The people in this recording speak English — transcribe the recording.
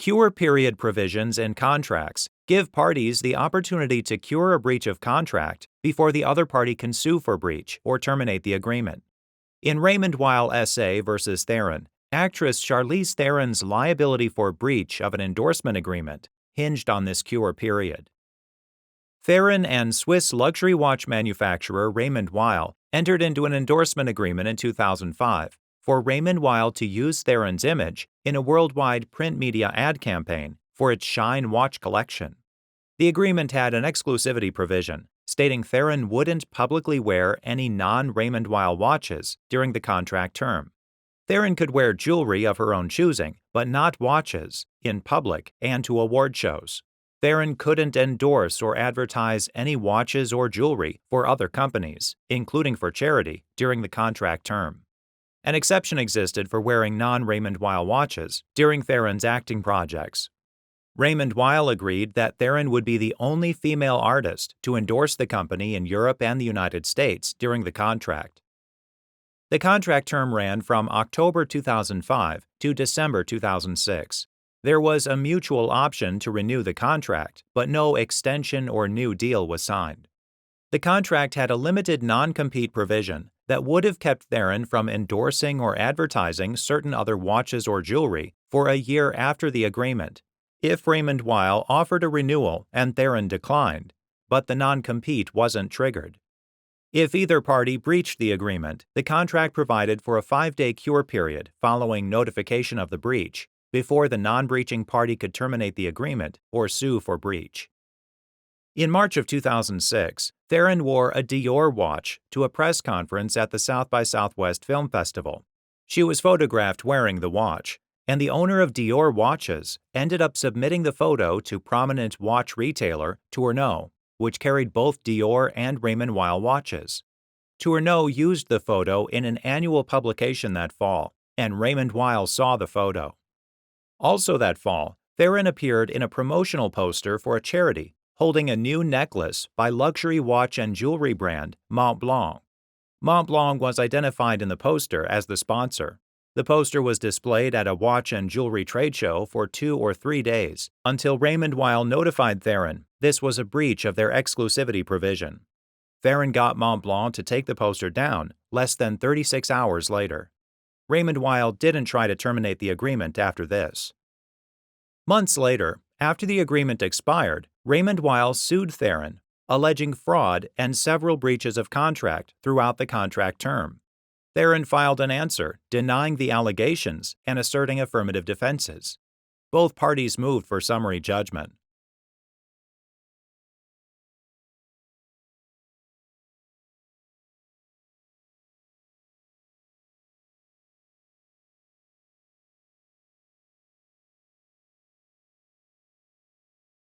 Cure period provisions in contracts give parties the opportunity to cure a breach of contract before the other party can sue for breach or terminate the agreement. In Raymond Weil S.A. versus Theron, actress Charlize Theron's liability for breach of an endorsement agreement hinged on this cure period. Theron and Swiss luxury watch manufacturer Raymond Weil entered into an endorsement agreement in 2005 for Raymond Weil to use Theron's image in a worldwide print media ad campaign for its Shine watch collection. The agreement had an exclusivity provision stating Theron wouldn't publicly wear any non-Raymond Weil watches during the contract term. Theron could wear jewelry of her own choosing, but not watches, in public and to award shows. Theron couldn't endorse or advertise any watches or jewelry for other companies, including for charity, during the contract term. An exception existed for wearing non-Raymond Weil watches during Theron's acting projects. Raymond Weil agreed that Theron would be the only female artist to endorse the company in Europe and the United States during the contract. The contract term ran from October 2005 to December 2006. There was a mutual option to renew the contract, but no extension or new deal was signed. The contract had a limited non-compete provision that would have kept Theron from endorsing or advertising certain other watches or jewelry for a year after the agreement, if Raymond Weil offered a renewal and Theron declined, but the non-compete wasn't triggered. If either party breached the agreement, the contract provided for a 5-day cure period following notification of the breach before the non-breaching party could terminate the agreement or sue for breach. In March of 2006, Theron wore a Dior watch to a press conference at the South by Southwest Film Festival. She was photographed wearing the watch, and the owner of Dior watches ended up submitting the photo to prominent watch retailer Tourneau, which carried both Dior and Raymond Weil watches. Tourneau used the photo in an annual publication that fall, and Raymond Weil saw the photo. Also that fall, Theron appeared in a promotional poster for a charity holding a new necklace by luxury watch and jewelry brand Montblanc. Montblanc was identified in the poster as the sponsor. The poster was displayed at a watch and jewelry trade show for 2 or 3 days until Raymond Weil notified Theron this was a breach of their exclusivity provision. Theron got Montblanc to take the poster down less than 36 hours later. Raymond Weil didn't try to terminate the agreement after this. Months later, after the agreement expired, Raymond Weil sued Theron, alleging fraud and several breaches of contract throughout the contract term. Theron filed an answer denying the allegations and asserting affirmative defenses. Both parties moved for summary judgment.